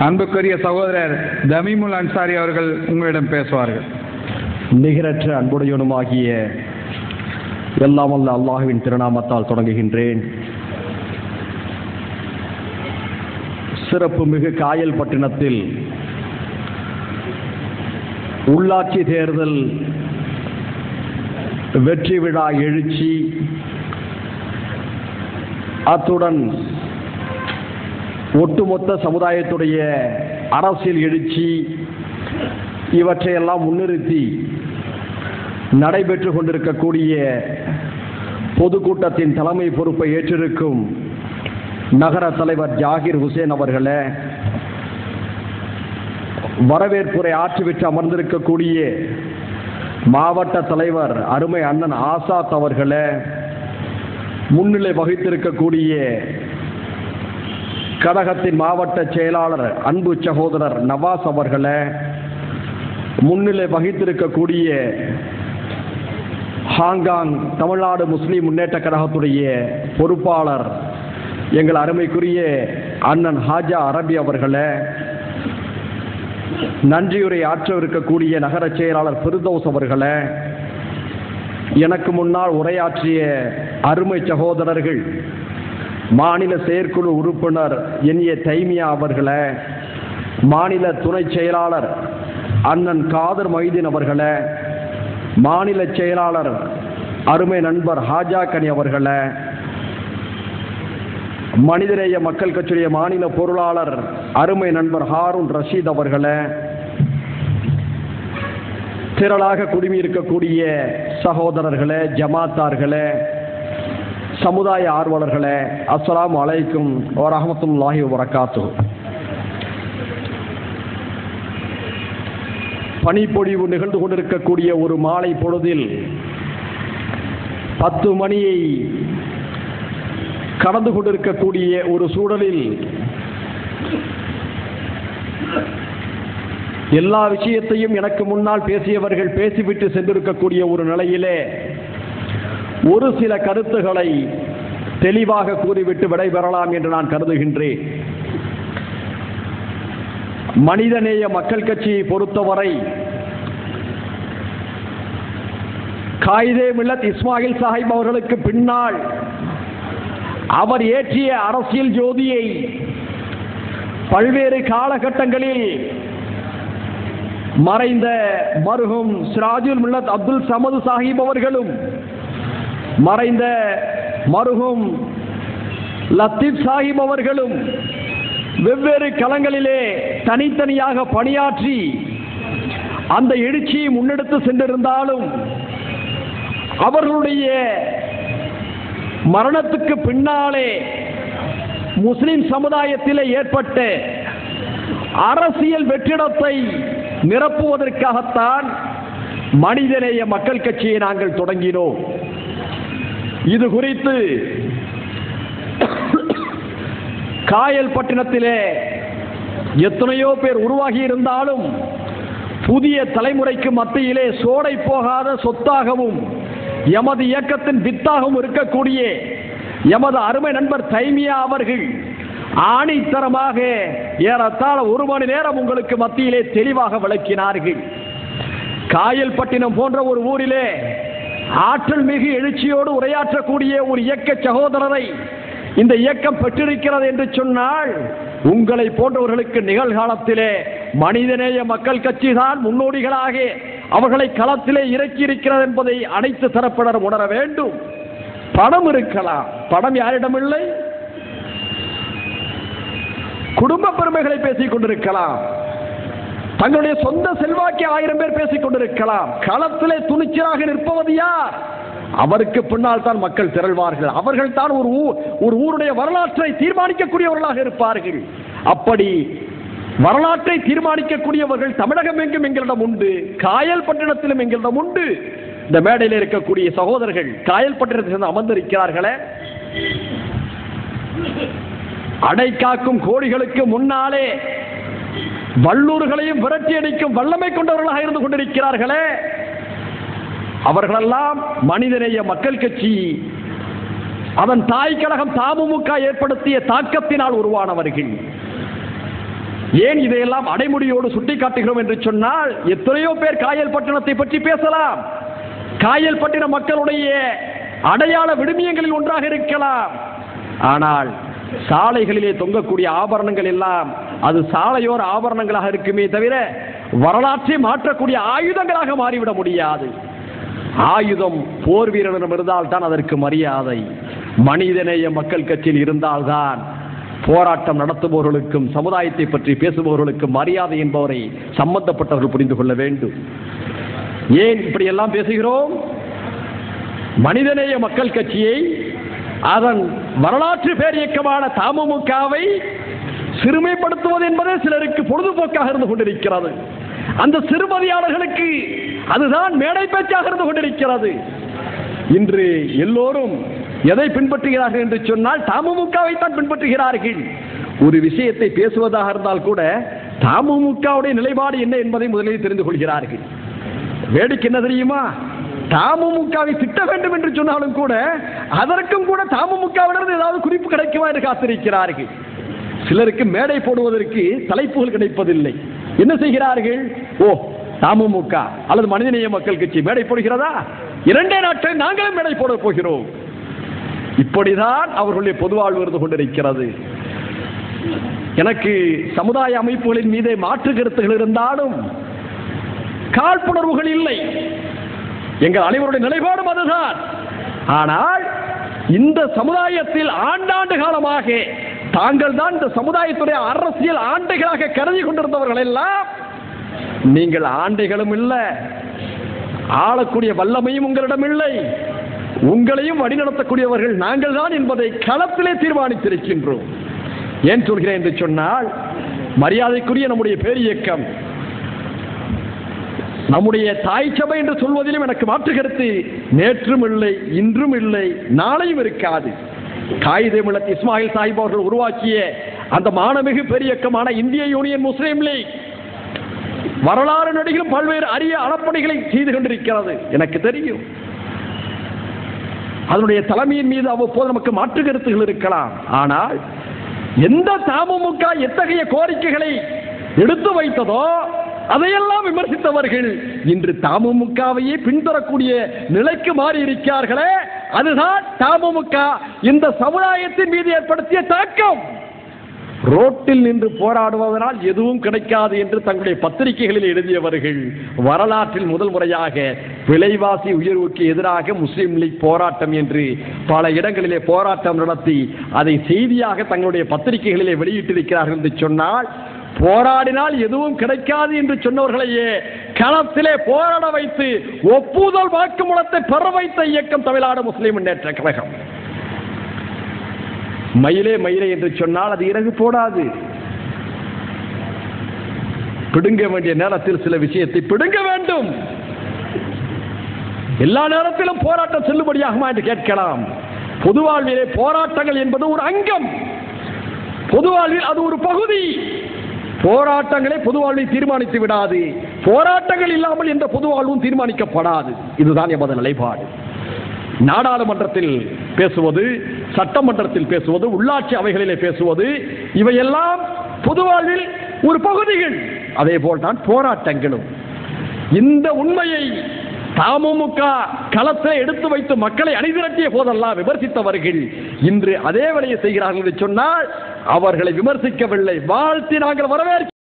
அன்புக்குரிய சகோதரர் தமீமுல் அன்சாரி அவர்கள் உங்களிடம் பேசுவார்கள். நிகரற்ற அன்புடையவனுமாகிய எல்லாம் வல்ல அல்லாஹ்வின் திருநாமத்தால் தொடங்குகின்றேன். சிறப்பு மிகு காயல்பட்டினத்தில் உள்ளாட்சி தேர்தல் வெற்றி விழா எழுச்சி, அத்துடன் ஒட்டுமொத்த சமுதாயத்துடைய அரசியல் எழுச்சி இவற்றையெல்லாம் முன்னிறுத்தி நடைபெற்று கொண்டிருக்கக்கூடிய பொதுக்கூட்டத்தின் தலைமை பொறுப்பை ஏற்றிருக்கும் நகர தலைவர் ஜாகிர் ஹுசேன் அவர்களே, வரவேற்புரை ஆற்றிவிட்டு அமர்ந்திருக்கக்கூடிய மாவட்ட தலைவர் அருமை அண்ணன் ஆசாத் அவர்களே, முன்னிலை வகித்திருக்கக்கூடிய கழகத்தின் மாவட்ட செயலாளர் அன்பு சகோதரர் நவாஸ் அவர்களே, முன்னிலை வகித்திருக்கக்கூடிய ஹாங்காங் தமிழ்நாடு முஸ்லிம் முன்னேற்ற கழகத்துடைய பொறுப்பாளர் எங்கள் அருமைக்குரிய அண்ணன் ஹாஜா அரபி அவர்களே, நன்றியுரை ஆற்றவிருக்கக்கூடிய நகர செயலாளர் ஃபிர்தௌஸ் அவர்களே, எனக்கு முன்னால் உரையாற்றிய அருமை சகோதரர்கள் மாநில செயற்குழு உறுப்பினர் என்.ஏ. தைமியா அவர்களே, மாநில துணை செயலாளர் அண்ணன் காதர் மொய்தீன் அவர்களே, மாநில செயலாளர் அருமை நண்பர் ஹாஜா கனி அவர்களே, மனிதநேய மக்கள் கட்சியுடைய மாநில பொருளாளர் அருமை நண்பர் ஹாரூன் ரஷீத் அவர்களே, திரளாக குழுமியிருக்கக்கூடிய சகோதரர்களே, ஜமாத்தார்களே, சமுதாய ஆர்வலர்களே, அஸ்ஸலாமு அலைக்கும் வரஹ்மத்துல்லாஹி வபரகாத்துஹு. பனிப்பொழிவு நிகழ்ந்து கொண்டிருக்கக்கூடிய ஒரு மாலை பொழுதில் 10 மணியை கடந்து கொண்டிருக்கக்கூடிய ஒரு சூழலில் எல்லா விஷயத்தையும் எனக்கு முன்னால் பேசியவர்கள் பேசிவிட்டு சென்றிருக்கக்கூடிய ஒரு நிலையிலே ஒரு சில கருத்துக்களை தெளிவாக கூறிவிட்டு விடைபெறலாம் என்று நான் கருதுகின்றேன். மனிதநேய மக்கள் கட்சியை பொறுத்தவரை காயிதே மில்லத் இஸ்மாயில் சாஹிப் அவர்களுக்கு பின்னால் அவர் ஏற்றிய அரசியல் ஜோதியை பல்வேறு காலகட்டங்களில் மறைந்த மர்ஹூம் சிராஜுல் மில்லத் அப்துல் சமது சாஹிப் அவர்களும், மறைந்த மர்ஹூம் லத்தீப் சாஹிப் அவர்களும் வெவ்வேறு களங்களிலே தனித்தனியாக பணியாற்றி அந்த எழுச்சியை முன்னெடுத்து சென்றிருந்தாலும் அவர்களுடைய மரணத்துக்கு பின்னாலே முஸ்லிம் சமுதாயத்திலே ஏற்பட்ட அரசியல் வெற்றிடத்தை நிரப்புவதற்காகத்தான் மனிதநேய மக்கள் கட்சியை நாங்கள் தொடங்கினோம். இது குறித்து காயல்பட்டினத்திலே எத்தனையோ பேர் உருவாகி இருந்தாலும் புதிய தலைமுறைக்கு மத்தியிலே சோடை போகாத சொத்தாகவும் எமது இயக்கத்தின் வித்தாகவும் இருக்கக்கூடிய எமது அருமை நண்பர் தைமியா அவர்கள் ஆணித்தரமாக ஏறத்தாழ 1 மணி நேரம் உங்களுக்கு மத்தியிலே தெளிவாக விளக்கினார்கள். காயல்பட்டினம் போன்ற ஒரு ஊரிலே ஆற்றல் மிகு எழுச்சியோடு உரையாற்றக்கூடிய ஒரு இயக்க சகோதரரை இந்த இயக்கம் பெற்றிருக்கிறது என்று சொன்னால் உங்களை போன்றவர்களுக்கு நிகழ்காலத்திலே மனிதநேய மக்கள் கட்சி தான் முன்னோடிகளாக அவர்களை களத்திலே இறக்கி இருக்கிறது என்பதை அனைத்து தரப்பினரும் உணர வேண்டும். பணம் இருக்கலாம், பணம் யாரிடம் இல்லை? குடும்ப பெருமைகளை பேசிக் கொண்டிருக்கலாம், தங்களுடைய சொந்த செல்வாக்கை 1000 பேர் பேசிக் கொண்டிருக்கலாம். களத்திலே துணிச்சலாக நிற்பவது யார்? அவருக்கு பின்னால் தான் மக்கள் திரள்வார்கள். அவர்கள் தான் ஒரு ஊருடைய வரலாற்றை தீர்மானிக்கக்கூடியவர்களாக இருப்பார்கள். அப்படி வரலாற்றை தீர்மானிக்கக்கூடியவர்கள் தமிழகம் எங்கும் எங்களிடம் உண்டு, காயல்பட்டினத்திலும் எங்களிடம் உண்டு. இந்த மேடையில் இருக்கக்கூடிய சகோதரர்கள் காயல்பட்டினத்தில் அமர்ந்திருக்கிறார்களே, அடை காக்கும் கோழிகளுக்கு முன்னாலே வல்லூர்களையும் விரட்டி அடிக்கும் வல்லமை கொண்டவர்களாக இருந்து கொண்டிருக்கிறார்களே, அவர்களெல்லாம் மனிதநேய மக்கள் கட்சி அதன் தாய் கழகம் தமுமுக ஏற்படுத்திய தாக்கத்தினால் உருவானவர்கள். ஏன் இதையெல்லாம் அடைமொழியோடு சுட்டிக்காட்டுகிறோம் என்று சொன்னால், எத்தனையோ பேர் காயல் பட்டணத்தை பற்றி பேசலாம். காயல் பட்டின மக்களுடைய அடையாள விடுமியங்களில் ஒன்றாக இருக்கலாம். ஆனால் சாலைகளிலே தொங்கக்கூடிய ஆபரணங்கள் எல்லாம் அது சாலையோர ஆபரணங்களாக இருக்குமே தவிர வரலாற்றை மாற்றக்கூடிய ஆயுதங்களாக மாறிவிட முடியாது. ஆயுதம் போர் வீரனிடம் இருந்தால் தான் அதற்கு மரியாதை. மனிதநேய மக்கள் கட்சியில் இருந்தால்தான் போராட்டம் நடத்துபவர்களுக்கும் சமுதாயத்தை பற்றி பேசுபவர்களுக்கும் மரியாதை என்பவரை சம்பந்தப்பட்டவர்கள் புரிந்து கொள்ள வேண்டும். ஏன் இப்படி எல்லாம் பேசுகிறோம்? மனிதநேய மக்கள் கட்சியை, அதன் வரலாற்று பேர் இயக்கமான தமுமுகவை சிறுமைப்படுத்துவது என்பதே சிலருக்கு பொழுதுபோக்காக இருந்து கொண்டிருக்கிறது. அந்த சிறுமதியாளர்களுக்கு அதுதான் மேடை பேச்சாக இருந்து கொண்டிருக்கிறது. இன்று எல்லோரும் எதை பின்பற்றுகிறார்கள் என்று சொன்னால் தமுமுகவை தான் பின்பற்றுகிறார்கள். ஒரு விஷயத்தை பேசுவதாக இருந்தால் கூட தமுமுகவுடைய நிலைப்பாடு என்ன என்பதை முதலில் தெரிந்து கொள்கிறார்கள். வேடிக்கை என்ன தெரியுமா? தமுமுகவை திட்ட வேண்டும் என்று சொன்னாலும் கூட அதற்கும் கூட தமுமுகவிலிருந்து ஏதாவது குறிப்பு கிடைக்குமா என்று காத்திருக்கிறார்கள். சிலருக்கு மேடை போடுவதற்கு தலைப்புகள் கிடைப்பதில்லை. என்ன செய்கிறார்கள்? ஓ, தமுமுக அல்லது மனிதநேய மக்கள் கட்சி மேடை போடுகிறதா, 2 நாட்களில் நாங்களும் மேடை போட போகிறோம். இப்படிதான் அவர்களுடைய பொதுவாழ்வு இருந்து கொண்டிருக்கிறது. எனக்கு சமுதாய அமைப்புகளின் மீதே மாற்று கருத்துகள் இருந்தாலும் காழ்ப்புணர்வுகள் இல்லை. எங்கள் அனைவருடைய நிலைப்பாடும் அதுதான். ஆனால் இந்த சமுதாயத்தில் ஆண்டாண்டு காலமாக தாங்கள் தான் இந்த சமுதாயத்துடைய அரசியல் ஆண்டைகளாக கருதி கொண்டிருந்தவர்கள் எல்லாம், நீங்கள் ஆண்டைகளும் இல்லை, ஆளக்கூடிய வல்லமையும் உங்களிடம் இல்லை, உங்களையும் வழிநடத்தக்கூடியவர்கள் நாங்கள் தான் என்பதை களத்திலே தீர்மானித்திருக்கின்றோம். ஏன் சொல்கிறேன் என்று சொன்னால், மரியாதைக்குரிய நம்முடைய பேரியக்கம், நம்முடைய தாய் சபை என்று சொல்வதிலும் எனக்கு மாற்று கருத்து நேற்றும் இல்லை, இன்றும் இல்லை, நாளையும் இருக்காது. காயிதே மில்லத் இஸ்மாயில் சாஹிப் அவர்கள் உருவாக்கிய அந்த மானமிகு பெரியக்கமான இந்திய யூனியன் முஸ்லீம் லீக் வரலாறு நடிகளும் பல்வேறு அரிய அறப்பணிகளை செய்து கொண்டிருக்கிறது. எனக்கு தெரியும். அதனுடைய தலைமையின் மீது அவ்வப்போது நமக்கு மாற்று கருத்துகள் இருக்கலாம். ஆனால் எந்த தமுமுக எத்தகைய கோரிக்கைகளை எடுத்து வைத்ததோ அதையெல்லாம் விமர்சித்தவர்கள் இன்று தமுமுகவையே பின்தொடரக்கூடிய நிலைக்கு மாறி இருக்கிறார்களே, அதுதான் தமுமுக இந்த சமுதாயத்தின் மீது ஏற்படுத்திய தாக்கம். ரோட்டில் நின்று போராடுவதனால் எதுவும் கிடைக்காது என்று தங்களுடைய பத்திரிகைகளில் எழுதியவர்கள் வரலாற்றில் முதல் முறையாக விலைவாசி உயர்வுக்கு எதிராக முஸ்லீம் லீக் போராட்டம் என்று பல இடங்களிலே போராட்டம் நடத்தி அதை செய்தியாக தங்களுடைய பத்திரிகைகளிலே வெளியிட்டிருக்கிறார்கள் என்று சொன்னால், போராடினால் எதுவும் கிடைக்காது என்று சொன்னவர்களையே களத்திலே போராட வைத்து ஒப்புதல் வாக்குமூலத்தை பெற வைத்த இயக்கம் தமிழ்நாடு முஸ்லீம் முன்னேற்ற கழகம். மயிலே மயிலே என்று சொன்னால் அது இறகு போடாது. பிடுங்க வேண்டிய நேரத்தில் சில விஷயத்தை பிடுங்க வேண்டும். எல்லா நேரத்திலும் போராட்டம் செல்லுபடியாகுமா என்று கேட்கலாம். பொது வாழ்விலே போராட்டங்கள் என்பது ஒரு அங்கம், பொது வாழ்வில் அது ஒரு பகுதி. போராட்டங்களை பொது வாழ்வை தீர்மானித்து விடாது. போராட்டங்கள் இல்லாமல் எந்த பொது வாழ்வும் தீர்மானிக்கப்படாது. இதுதான் எமது நிலைப்பாடு. நாடாளுமன்றத்தில் பேசுவது, சட்டமன்றத்தில் பேசுவது, உள்ளாட்சி அவைகளிலே பேசுவது, இவையெல்லாம் பொது வாழ்வில் ஒரு பகுதிகள். அதே போல்தான் போராட்டங்களும். இந்த உண்மையை தமுமுக களத்தில் எடுத்து வைத்து மக்களை அணிதிரட்டிய போதெல்லாம் விமர்சித்தவர்கள் இன்று அதே வேலையை செய்கிறார்கள் என்று சொன்னால் அவர்களை விமர்சிக்கவில்லை, வாழ்த்தி நாங்கள் வரவேற்கிறோம்.